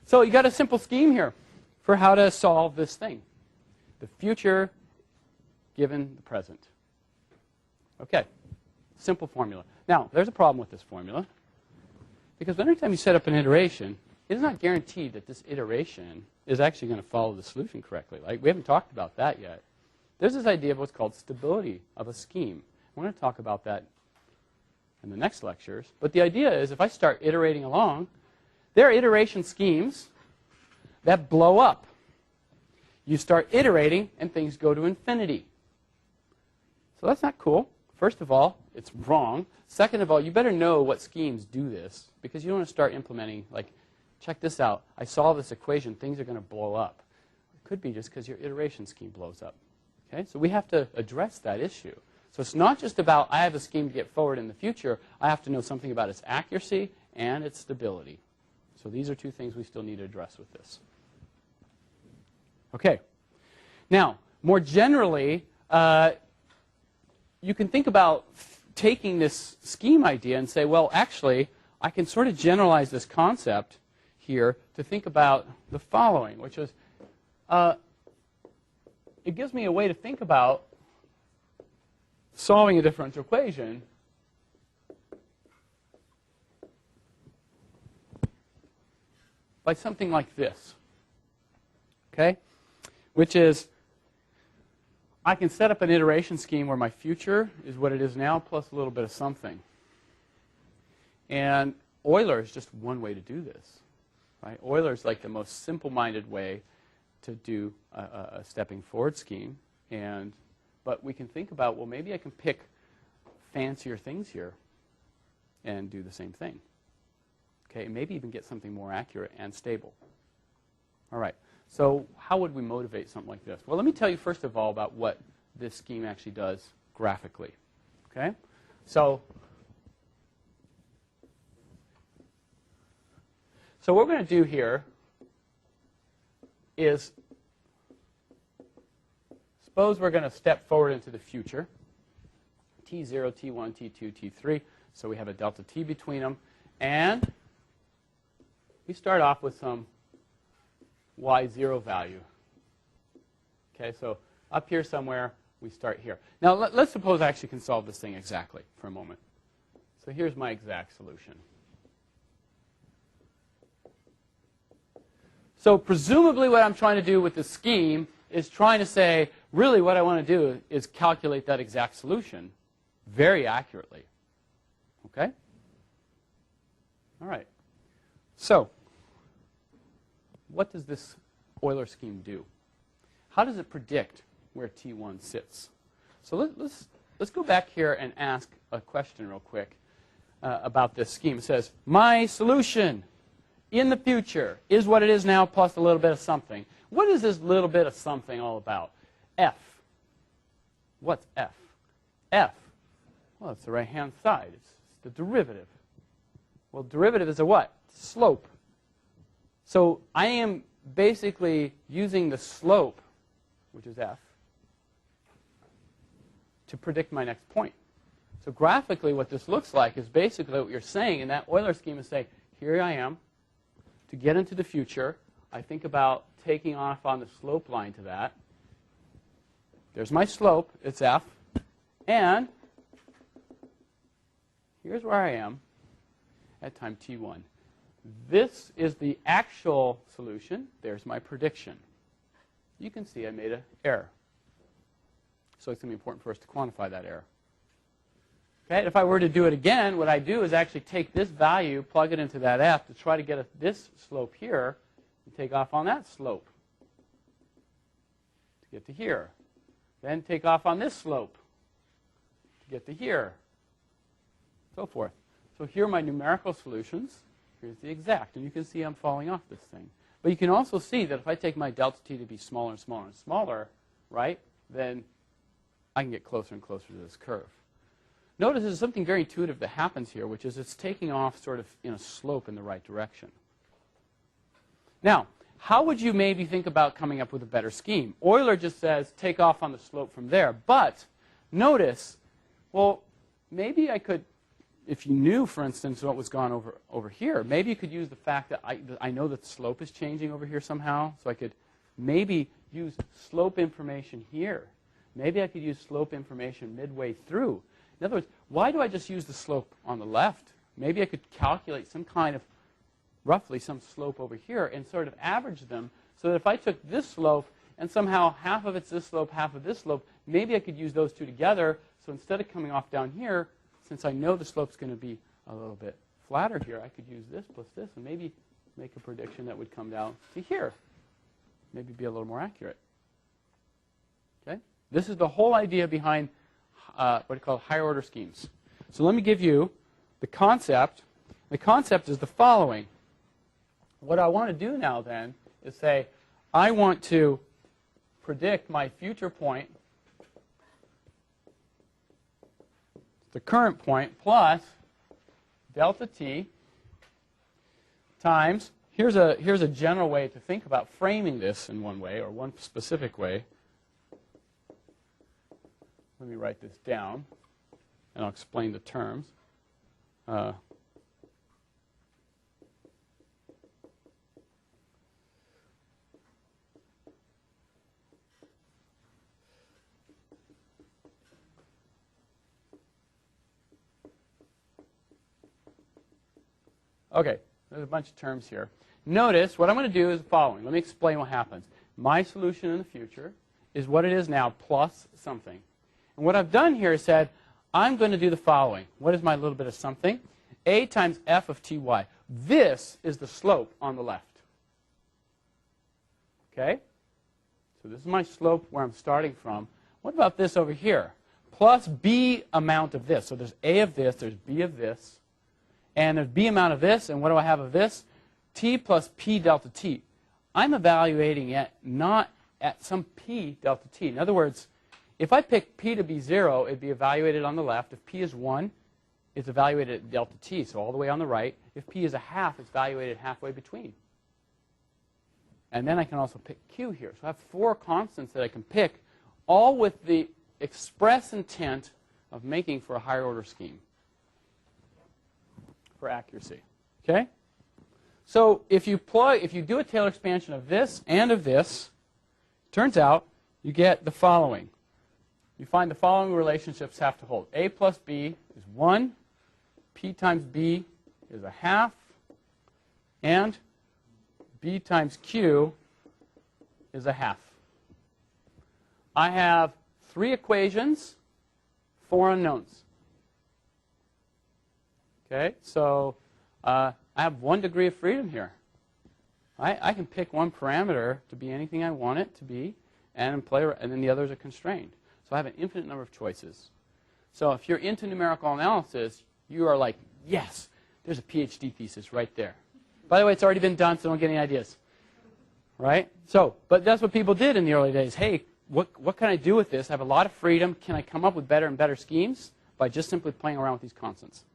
So you got a simple scheme here for how to solve this thing. The future given the present. Okay, simple formula. Now, there's a problem with this formula, because every time you set up an iteration, it is not guaranteed that this iteration is actually going to follow the solution correctly. Like, we haven't talked about that yet. There's this idea of what's called stability of a scheme. We're going to talk about that in the next lectures. But the idea is, if I start iterating along, there are iteration schemes that blow up. You start iterating, and things go to infinity. So that's not cool. First of all, it's wrong. Second of all, you better know what schemes do this, because you don't want to start implementing, like, check this out. I solve this equation. Things are going to blow up. It could be just because your iteration scheme blows up. Okay? So we have to address that issue. So it's not just about, I have a scheme to get forward in the future. I have to know something about its accuracy and its stability. So these are two things we still need to address with this. Okay. Now, more generally, you can think about taking this scheme idea and say, well, actually, I can sort of generalize this concept here to think about the following, which is, it gives me a way to think about solving a differential equation by something like this, okay? Which is, I can set up an iteration scheme where my future is what it is now plus a little bit of something. And Euler is just one way to do this, right? Euler is like the most simple-minded way to do a stepping forward scheme. But we can think about, well, maybe I can pick fancier things here and do the same thing. Okay, and maybe even get something more accurate and stable. All right, so how would we motivate something like this? Well, let me tell you first of all about what this scheme actually does graphically. Okay, so what we're going to do here is, suppose we're going to step forward into the future, t0, t1, t2, t3. So we have a delta t between them. And we start off with some y0 value. Okay, so up here somewhere, we start here. Now, let's suppose I actually can solve this thing exactly for a moment. So here's my exact solution. So presumably what I'm trying to do with this scheme is trying to say, really what I want to do is calculate that exact solution very accurately. Okay? All right. So what does this Euler scheme do? How does it predict where T1 sits? So let's go back here and ask a question real quick about this scheme. It says, my solution in the future is what it is now plus a little bit of something. What is this little bit of something all about? F. What's F? F. Well, it's the right-hand side. It's the derivative. Well, derivative is a what? Slope. So I am basically using the slope, which is F, to predict my next point. So graphically, what this looks like is basically what you're saying in that Euler scheme is say, here I am. To get into the future, I think about taking off on the slope line to that. There's my slope. It's F. And here's where I am at time t1. This is the actual solution. There's my prediction. You can see I made an error. So it's going to be important for us to quantify that error. Okay, if I were to do it again, what I do is actually take this value, plug it into that F to try to get this slope here, and take off on that slope to get to here. Then take off on this slope to get to here, so forth. So here are my numerical solutions. Here's the exact. And you can see I'm falling off this thing. But you can also see that if I take my delta t to be smaller and smaller and smaller, right, then I can get closer and closer to this curve. Notice there's something very intuitive that happens here, which is it's taking off sort of in a slope in the right direction. Now, how would you maybe think about coming up with a better scheme? Euler just says take off on the slope from there. But notice, well, maybe I could, if you knew, for instance, what was gone over here, maybe you could use the fact that I know that the slope is changing over here somehow, so I could maybe use slope information here. Maybe I could use slope information midway through. In other words, why do I just use the slope on the left? Maybe I could calculate some kind of, roughly some slope over here and sort of average them so that if I took this slope and somehow half of it's this slope, half of this slope, maybe I could use those two together. So instead of coming off down here, since I know the slope's going to be a little bit flatter here, I could use this plus this and maybe make a prediction that would come down to here. Maybe be a little more accurate. Okay? This is the whole idea behind what are called higher order schemes. So let me give you the concept. The concept is the following. What I want to do now then is say, I want to predict my future point, the current point, plus delta t times, here's a general way to think about framing this in one way, or one specific way. Let me write this down, and I'll explain the terms. Okay, there's a bunch of terms here. Notice what I'm going to do is the following. Let me explain what happens. My solution in the future is what it is now plus something. And what I've done here is said, I'm going to do the following. What is my little bit of something? A times f of ty. This is the slope on the left. Okay? So this is my slope where I'm starting from. What about this over here? Plus b amount of this. So there's a of this, there's b of this. And there's b amount of this, and what do I have of this? T plus p delta t. I'm evaluating it not at some p delta t. In other words, if I pick p to be 0, it'd be evaluated on the left. If p is 1, it's evaluated at delta t, so all the way on the right. If p is a half, it's evaluated halfway between. And then I can also pick q here. So I have 4 constants that I can pick, all with the express intent of making for a higher order scheme for accuracy. Okay? So if you do a Taylor expansion of this and of this, turns out you get the following. You find the following relationships have to hold. A plus b is 1, p times b is a half, and b times q is a half. I have 3 equations, 4 unknowns. Okay, so I have 1 degree of freedom here. I can pick one parameter to be anything I want it to be, and then the others are constrained. So I have an infinite number of choices. So if you're into numerical analysis, you are like, yes, there's a PhD thesis right there. By the way, it's already been done, so don't get any ideas. Right? So, but that's what people did in the early days. Hey, what can I do with this? I have a lot of freedom. Can I come up with better and better schemes by just simply playing around with these constants?